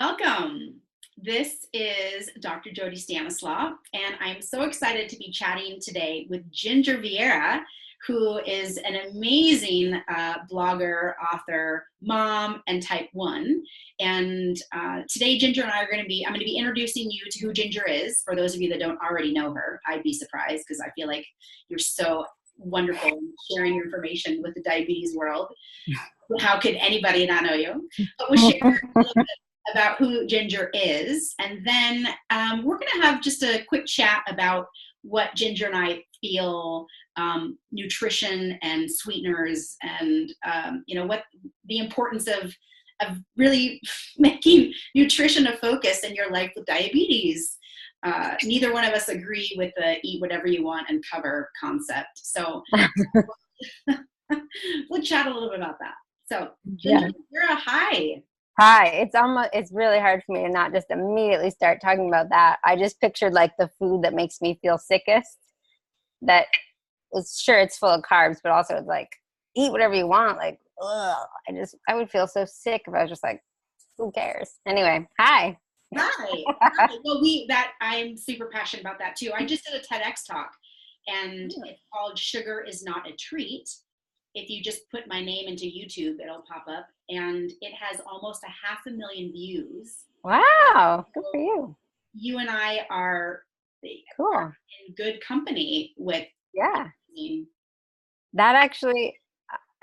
Welcome. This is Dr. Jody Stanislaw, and I'm so excited to be chatting today with Ginger Vieira, who is an amazing blogger, author, mom, and type 1. And today, Ginger and I I'm going to be introducing you to who Ginger is. For those of you that don't already know her, I'd be surprised because I feel like you're so wonderful in sharing your information with the diabetes world. How could anybody not know you? But we'll share a little bit about who Ginger is, and then we're going to have just a quick chat about what Ginger and I feel nutrition and sweeteners and what the importance of really making nutrition a focus in your life with diabetes. Neither one of us agree with the eat whatever you want and cover concept, so we'll chat a little bit about that. So Ginger, hi. Hi. It's really hard for me to not just immediately start talking about that. I just pictured like the food that makes me feel sickest. That is sure it's full of carbs, but also it's like eat whatever you want. Like, ugh. I would feel so sick if I was just like, who cares? Anyway, hi. Hi. Well, I'm super passionate about that too. I just did a TEDx talk, and it's called "Sugar is Not a Treat." If you just put my name into YouTube, it'll pop up, and it has almost 500,000 views. Wow, good for you. You and I are cool in good company with. Yeah. That actually,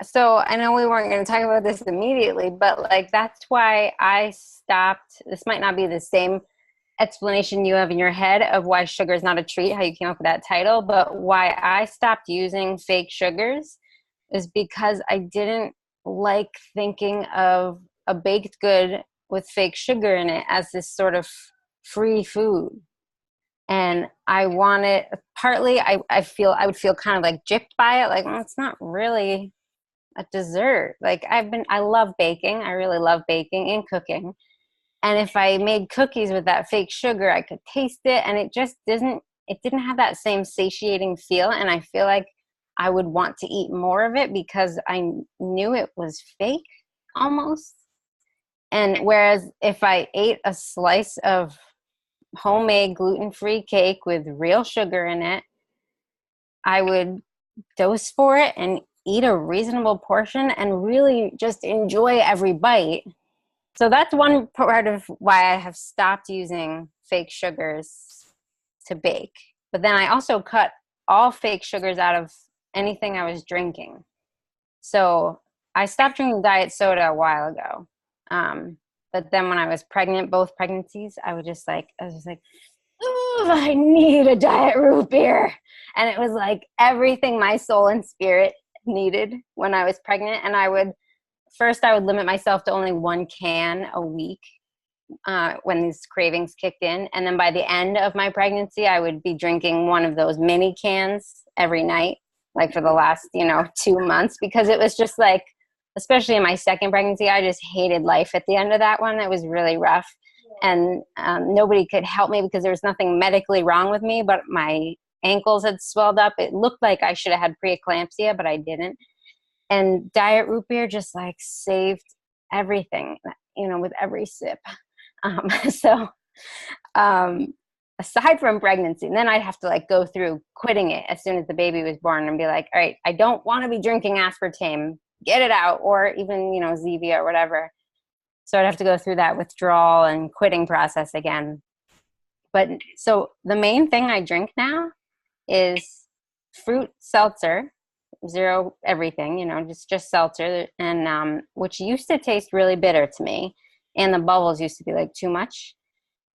so I know we weren't going to talk about this immediately, but like that's why I stopped. This might not be the same explanation you have in your head of why sugar is not a treat, how you came up with that title, but why I stopped using fake sugars is because I didn't like thinking of a baked good with fake sugar in it as this sort of free food. And I wanted, partly I would feel kind of like gypped by it. Like, well, it's not really a dessert. Like I love baking. I really love baking and cooking. And if I made cookies with that fake sugar, I could taste it, and it didn't have that same satiating feel. And I feel like I would want to eat more of it because I knew it was fake almost. And whereas if I ate a slice of homemade gluten-free cake with real sugar in it, I would dose for it and eat a reasonable portion and really just enjoy every bite. So that's one part of why I have stopped using fake sugars to bake. But then I also cut all fake sugars out of anything I was drinking. So I stopped drinking diet soda a while ago. But then when I was pregnant, both pregnancies, I was just like, oh, I need a diet root beer. And it was like everything my soul and spirit needed when I was pregnant. And I would limit myself to only 1 can a week when these cravings kicked in. And then by the end of my pregnancy, I would be drinking one of those mini cans every night, like for the last, 2 months, because it was just like, especially in my second pregnancy, I just hated life at the end of that one. It was really rough. And nobody could help me because there was nothing medically wrong with me, but my ankles had swelled up. It looked like I should have had preeclampsia, but I didn't. And diet root beer just like saved everything, with every sip. Aside from pregnancy, and then I'd have to like go through quitting it as soon as the baby was born and be like, all right, I don't want to be drinking aspartame, get it out, or even, Zevia or whatever. So I'd have to go through that withdrawal and quitting process again. But so the main thing I drink now is fruit seltzer, zero everything, just seltzer, and which used to taste really bitter to me, and the bubbles used to be like too much.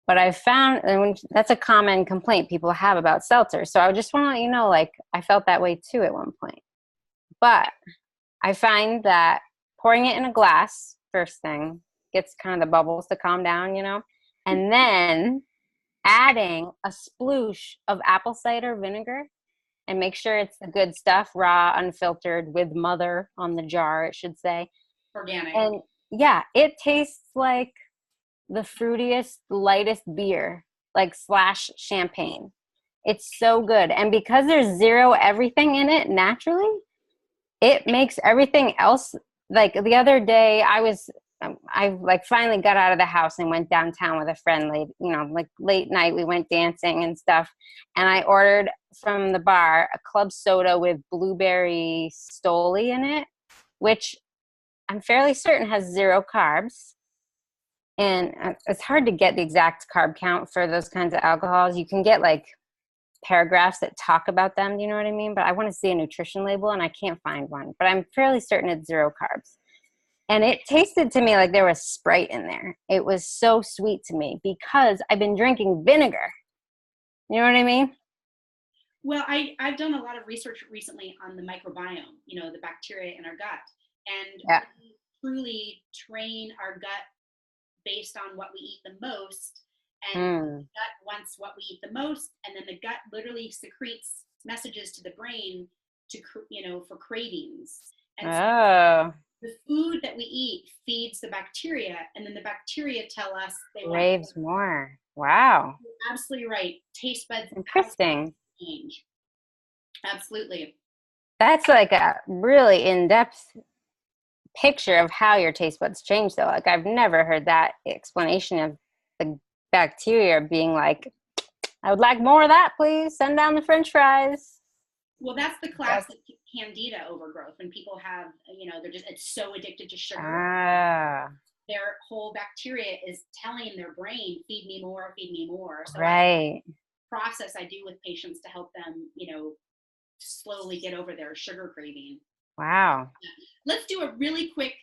But I found, and that's a common complaint people have about seltzer. So I just want to let you know, like, I felt that way too at one point. But I find that pouring it in a glass, first thing, gets kind of the bubbles to calm down, and then adding a sploosh of apple cider vinegar, and make sure it's the good stuff, raw, unfiltered, with mother on the jar, it should say. Organic. And yeah, it tastes like the fruitiest, lightest beer, like / champagne. It's so good. And because there's zero everything in it naturally, it makes everything else, like the other day I I like finally got out of the house and went downtown with a friend late, like late night. We went dancing and stuff. And I ordered from the bar a club soda with blueberry stoli in it, which I'm fairly certain has 0 carbs. And it's hard to get the exact carb count for those kinds of alcohols. You can get like paragraphs that talk about them. Do you know what I mean? But I want to see a nutrition label and I can't find one. But I'm fairly certain it's 0 carbs. And it tasted to me like there was Sprite in there. It was so sweet to me because I've been drinking vinegar. You know what I mean? Well, I've done a lot of research recently on the microbiome, the bacteria in our gut. And we truly train our gut based on what we eat the most. And the gut wants what we eat the most. And then the gut literally secretes messages to the brain for cravings. And so the food that we eat feeds the bacteria, and then the bacteria tell us they craves more. Wow. You're absolutely right. Taste buds. Interesting. Change. Absolutely. That's like a really in-depth picture of how your taste buds change, though. Like I've never heard that explanation of the bacteria being like, I would like more of that, please. Send down the French fries. Well, that's the classic candida overgrowth when people have, it's so addicted to sugar. Their whole bacteria is telling their brain, feed me more, feed me more. So right. Process I do with patients to help them, slowly get over their sugar craving. Wow. Let's do a really quick,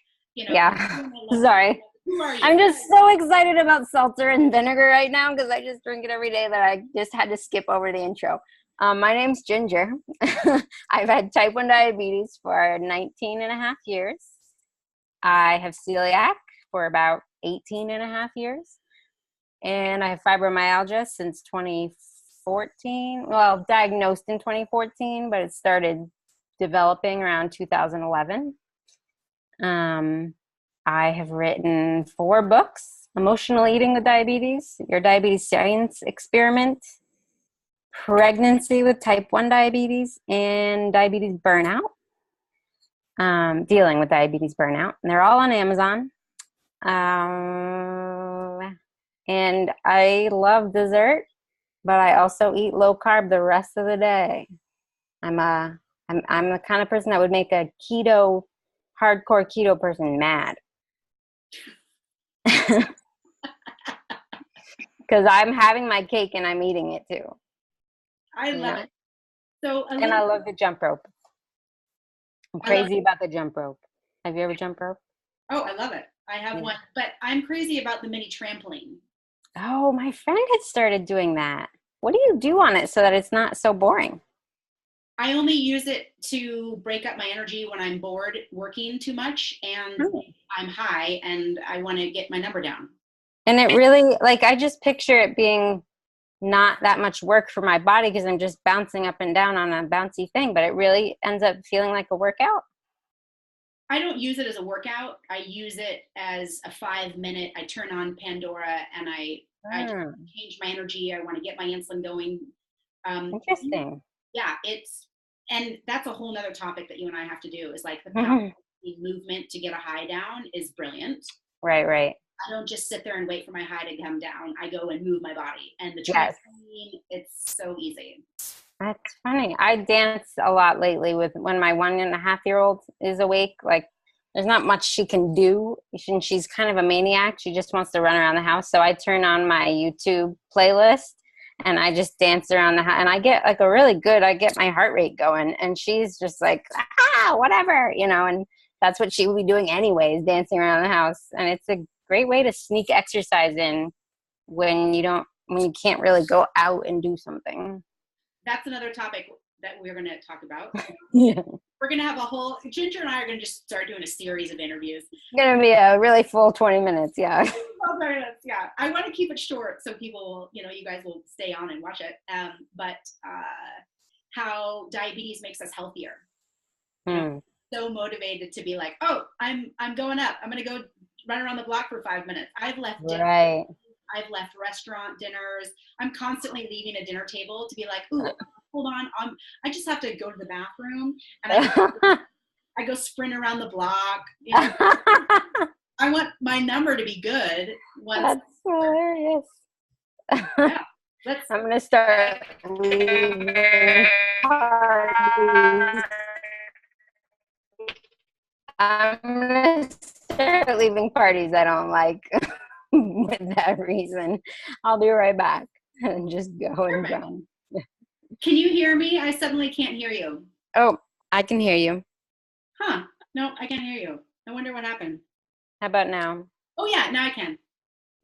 Sorry. Who are you? I'm just so excited about seltzer and vinegar right now because I just drink it every day that I just had to skip over the intro. My name's Ginger. I've had type 1 diabetes for 19 and a half years. I have celiac for about 18 and a half years. And I have fibromyalgia since 2014. Well, diagnosed in 2014, but it started developing around 2011. I have written 4 books: Emotional Eating with Diabetes, Your Diabetes Science Experiment, Pregnancy with Type 1 Diabetes, and Diabetes Burnout. Dealing with Diabetes Burnout. And they're all on Amazon. And I love dessert, but I also eat low carb the rest of the day. I'm the kind of person that would make a hardcore keto person mad. Because I'm having my cake and I'm eating it too. I love it. So, and I love the jump rope. I'm crazy about the jump rope. Have you ever jumped rope? Oh, I love it. I have one, but I'm crazy about the mini trampoline. Oh, my friend had started doing that. What do you do on it so that it's not so boring? I only use it to break up my energy when I'm bored working too much and I'm high and I want to get my number down. And it really, I just picture it being not that much work for my body because I'm just bouncing up and down on a bouncy thing, but it really ends up feeling like a workout. I don't use it as a workout. I use it as a 5-minute, I turn on Pandora and I change my energy. I want to get my insulin going. Interesting. Yeah, and that's a whole nother topic that you and I have to do is like the movement to get a high down is brilliant. Right. I don't just sit there and wait for my high to come down. I go and move my body. And the trampoline, it's so easy. That's funny. I dance a lot lately when my 1.5-year-old is awake. There's not much she can do. She's kind of a maniac. She just wants to run around the house. So I turn on my YouTube playlist and I just dance around the house. And I get I get my heart rate going. And she's just like, whatever, and that's what she would be doing anyways, dancing around the house. And it's a great way to sneak exercise in when you can't really go out and do something. That's another topic that we're going to talk about. Yeah. We're going to have Ginger and I are going to just start doing a series of interviews. It's going to be a really full 20 minutes. Yeah. 20 minutes, yeah. I want to keep it short so people, you guys will stay on and watch it. But how diabetes makes us healthier. So motivated to be like, oh, I'm going up. I'm going to go run around the block for 5 minutes. I've left dinner. I've left restaurant dinners. I'm constantly leaving a dinner table to be like, ooh, hold on. I just have to go to the bathroom. And I go sprint around the block. I want my number to be good. That's hilarious. Yeah, I'm going to start leaving parties. I'm going to start leaving parties I don't like with that reason. I'll be right back and just go and run. Can you hear me? I suddenly can't hear you. Oh, I can hear you. Huh. No, I can't hear you. I wonder what happened. How about now? Oh, yeah, now I can.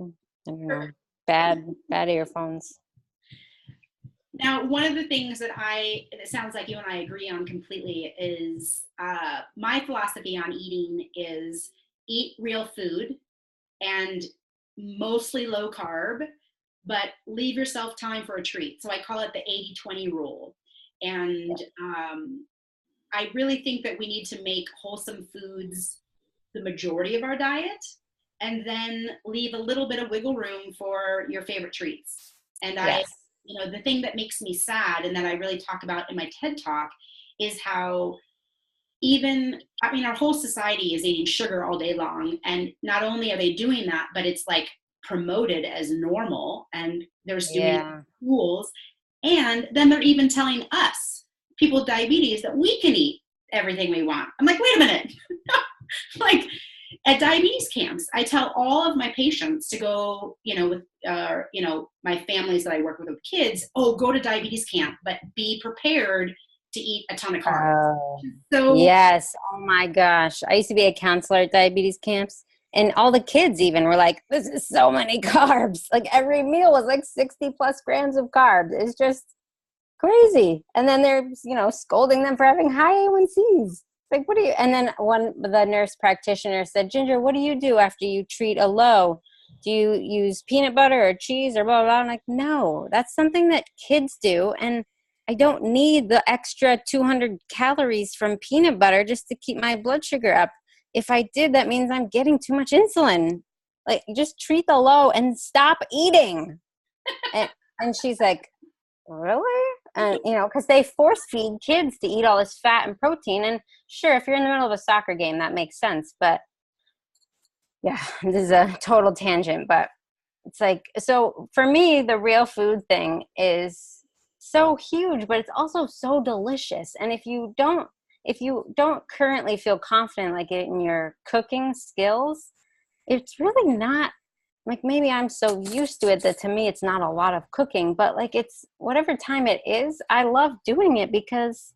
I don't know. Bad earphones. Now, one of the things that it sounds like you and I agree on completely is my philosophy on eating is eat real food and mostly low carb, but leave yourself time for a treat. So I call it the 80-20 rule. And I really think that we need to make wholesome foods the majority of our diet and then leave a little bit of wiggle room for your favorite treats. And Yes. the thing that makes me sad and that I really talk about in my TED Talk is how our whole society is eating sugar all day long. And not only are they doing that, but it's like promoted as normal and there's doing schools. And then they're even telling us, people with diabetes, that we can eat everything we want. I'm like, wait a minute. Like at diabetes camps, I tell all of my patients to go, with, my families that I work with kids, go to diabetes camp, but be prepared to eat a ton of carbs. Yes. Oh my gosh. I used to be a counselor at diabetes camps. And all the kids even were like, this is so many carbs. Like every meal was like 60 plus grams of carbs. It's just crazy. And then they're, scolding them for having high A1Cs. Like, what do you, and then the nurse practitioner said, Ginger, what do you do after you treat a low? Do you use peanut butter or cheese or blah, blah, blah? I'm like, no, that's something that kids do. And I don't need the extra 200 calories from peanut butter just to keep my blood sugar up. If I did, that means I'm getting too much insulin. Like, just treat the low and stop eating. And she's like, really? And, because they force feed kids to eat all this fat and protein. And sure, if you're in the middle of a soccer game, that makes sense. But yeah, this is a total tangent. But it's like, so for me, the real food thing is so huge, but it's also so delicious. And if you don't currently feel confident like in your cooking skills, it's really not, like, maybe I'm so used to it that to me it's not a lot of cooking, but like it's whatever time it is, I love doing it because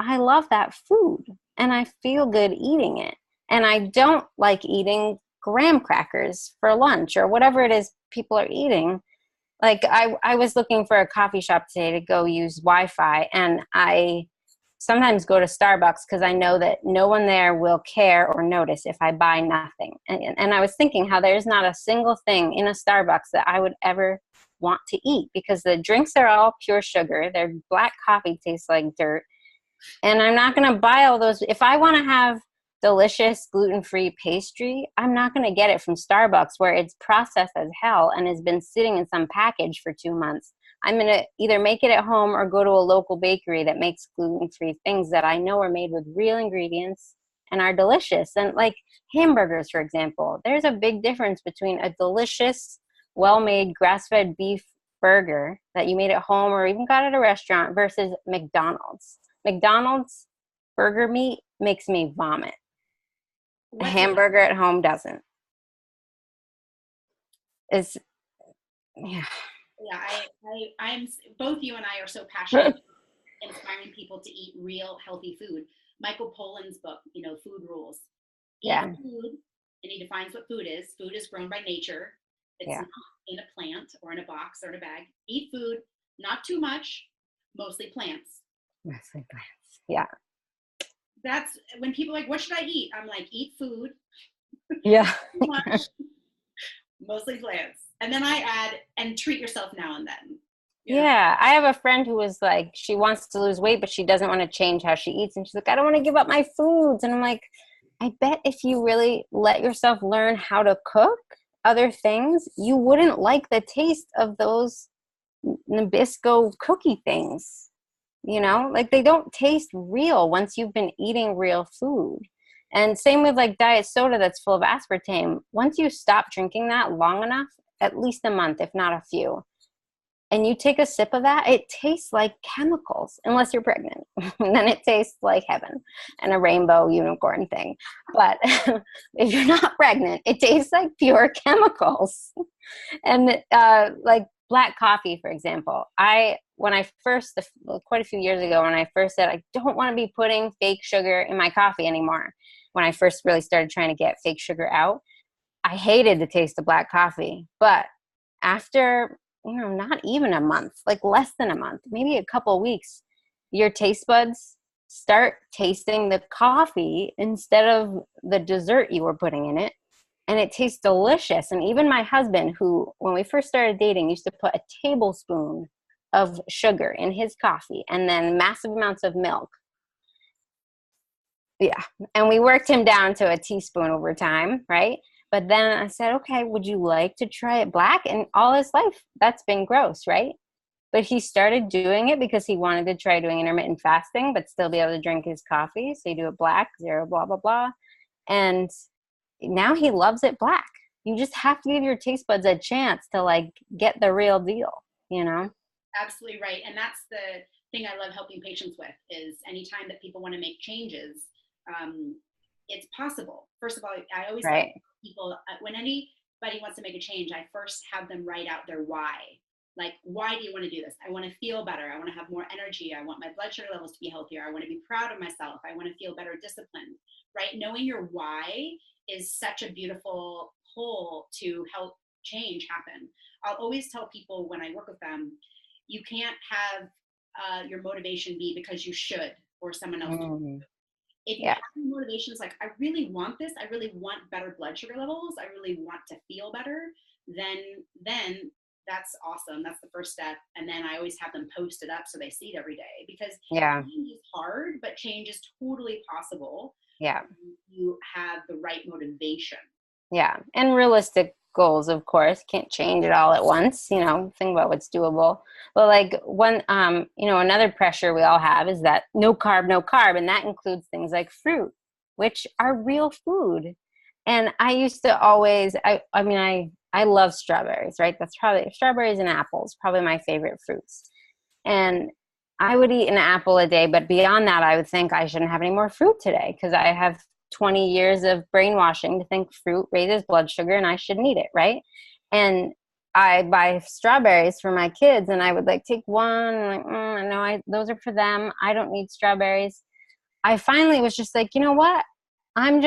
I love that food and I feel good eating it. And I don't like eating graham crackers for lunch or whatever it is people are eating. Like I was looking for a coffee shop today to go use Wi-Fi, and I sometimes go to Starbucks because I know that no one there will care or notice if I buy nothing. And I was thinking how there's not a single thing in a Starbucks that I would ever want to eat because the drinks are all pure sugar. Their black coffee tastes like dirt. And I'm not going to buy all those. If I want to have delicious gluten-free pastry, I'm not going to get it from Starbucks where it's processed as hell and has been sitting in some package for 2 months. I'm going to either make it at home or go to a local bakery that makes gluten-free things that I know are made with real ingredients and are delicious. And like hamburgers, for example, there's a big difference between a delicious, well-made grass-fed beef burger that you made at home or even got at a restaurant versus McDonald's. McDonald's burger meat makes me vomit. A hamburger at home doesn't. Yeah. Yeah, I'm both you and I are so passionate inspiring people to eat real healthy food. Michael Pollan's book, Food Rules. Eat food, and he defines what food is. Food is grown by nature. It's not in a plant or in a box or in a bag. Eat food, not too much, mostly plants. Mostly plants. Yeah. That's when people are like, what should I eat? I'm like, eat food. Yeah. Too much, mostly plants. And then I add, and treat yourself now and then. Yeah. I have a friend who was like, she wants to lose weight, but she doesn't want to change how she eats. And she's like, I don't want to give up my foods. And I'm like, I bet if you really let yourself learn how to cook other things, you wouldn't like the taste of those Nabisco cookie things. Like they don't taste real once you've been eating real food. And same with like diet soda that's full of aspartame. Once you stop drinking that long enough, at least a month, if not a few, and you take a sip of that, it tastes like chemicals, unless you're pregnant. Then it tastes like heaven and a rainbow unicorn thing. But if you're not pregnant, it tastes like pure chemicals. And like black coffee, for example, when I first, quite a few years ago, when I first said I don't want to be putting fake sugar in my coffee anymore, when I first really started trying to get fake sugar out, I hated the taste of black coffee. But after, not even a month, like less than a month, maybe a couple of weeks, your taste buds start tasting the coffee instead of the dessert you were putting in it. And it tastes delicious. And even my husband, who, when we first started dating, used to put a tablespoon of sugar in his coffee and then massive amounts of milk. Yeah. And we worked him down to a teaspoon over time, right? But then I said, okay, would you like to try it black? And all his life, that's been gross, right? But he started doing it because he wanted to try doing intermittent fasting, but still be able to drink his coffee. So you do it black, 0, blah, blah, blah. And now he loves it black. You just have to give your taste buds a chance to like get the real deal, Absolutely right. And that's the thing I love helping patients with, is anytime that people want to make changes, it's possible. First of all, I always tell people, when anybody wants to make a change, I first have them write out their why. Like, why do you want to do this? I want to feel better. I want to have more energy. I want my blood sugar levels to be healthier. I want to be proud of myself. I want to feel better disciplined, right? Knowing your why is such a beautiful pull to help change happen. I'll always tell people when I work with them, you can't have your motivation be because you should or someone else told you. If you have motivations like, I really want this, I really want better blood sugar levels, I really want to feel better, then that's awesome. That's the first step. And then I always have them post it up so they see it every day, because change is hard, but change is totally possible. Yeah. You have the right motivation. Yeah. And realistic goals, of course. Can't change it all at once, think about what's doable. But like another pressure we all have is that no carb. And that includes things like fruit, which are real food. And I used to always, I love strawberries, right? That's probably strawberries and apples, probably my favorite fruits. And I would eat an apple a day, but beyond that, I would think I shouldn't have any more fruit today because I have 20 years of brainwashing to think fruit raises blood sugar and I shouldn't eat it, right? And I buy strawberries for my kids and I would like take one and like, no, those are for them. I don't need strawberries. I finally was just like, you know what? I'm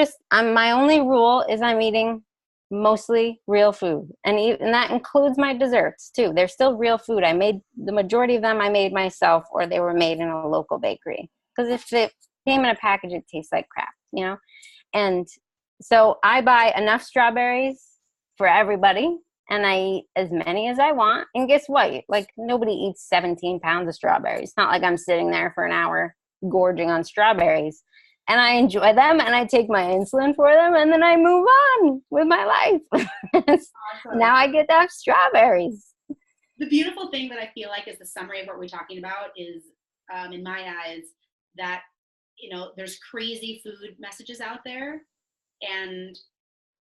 my only rule is I'm eating mostly real food. And that includes my desserts too. They're still real food. I made the majority of them I made myself, or they were made in a local bakery. Because if it came in a package, it tastes like crap, And so I buy enough strawberries for everybody and I eat as many as I want. And guess what? Like nobody eats 17 pounds of strawberries. It's not like I'm sitting there for an hour gorging on strawberries. And I enjoy them and I take my insulin for them and then I move on with my life. Awesome. Now I get to have strawberries. The beautiful thing that I feel like is the summary of what we're talking about is, in my eyes, that, there's crazy food messages out there. And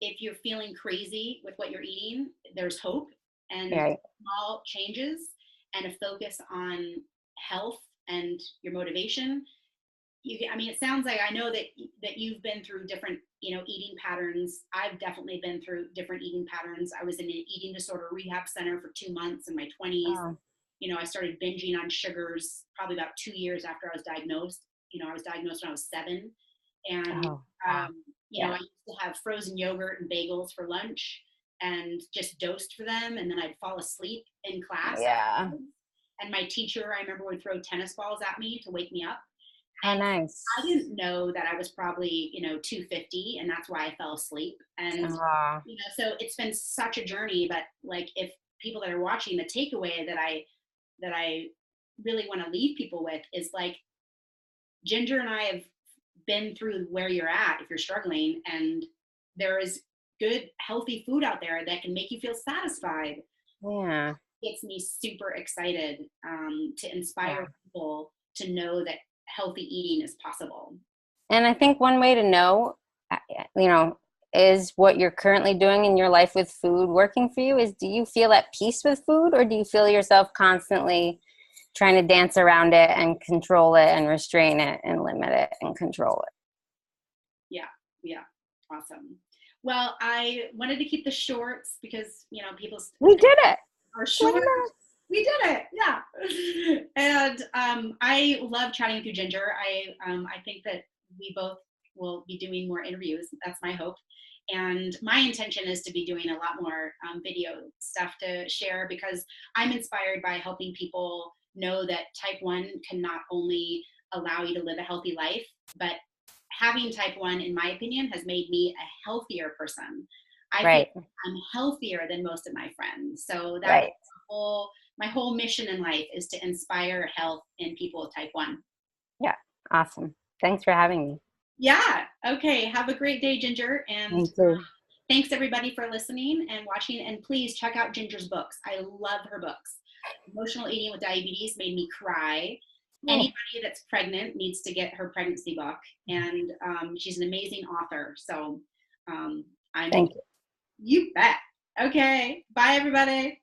if you're feeling crazy with what you're eating, there's hope and small changes and a focus on health and your motivation. It sounds like, I know that you've been through different, eating patterns. I've definitely been through different eating patterns. I was in an eating disorder rehab center for 2 months in my 20s. Oh. I started binging on sugars probably about 2 years after I was diagnosed. I was diagnosed when I was 7. And, I used to have frozen yogurt and bagels for lunch and just dosed for them. And then I'd fall asleep in class. Yeah. And my teacher, I remember, would throw tennis balls at me to wake me up. Oh, nice. I didn't know that I was probably, 250, and that's why I fell asleep. And, so it's been such a journey, but like, if people that are watching, the takeaway that I really want to leave people with is like, Ginger and I have been through where you're at if you're struggling, and there is good, healthy food out there that can make you feel satisfied. Yeah. It gets me super excited to inspire people to know that healthy eating is possible. And I think one way to know you know, is what you're currently doing in your life with food working for you? Do you feel at peace with food, or do you feel yourself constantly trying to dance around it and control it and restrain it and limit it and control it? Yeah. Yeah. Awesome. Well, I wanted to keep the shorts because, people We did it. are 20 short. minutes. We did it. Yeah. And I love chatting with you, Ginger. I think that we both will be doing more interviews. That's my hope. And my intention is to be doing a lot more video stuff to share, because I'm inspired by helping people know that type 1 can not only allow you to live a healthy life, but having type 1, in my opinion, has made me a healthier person. I Right. think I'm healthier than most of my friends. So that's Right. my whole mission in life, is to inspire health in people with type 1. Yeah. Awesome. Thanks for having me. Yeah. Okay. Have a great day, Ginger. And Me too. thanks everybody for listening and watching. And please check out Ginger's books. I love her books. Emotional Eating with Diabetes made me cry. Anybody that's pregnant needs to get her pregnancy book. And she's an amazing author. So Thank you. You bet. Okay. Bye, everybody.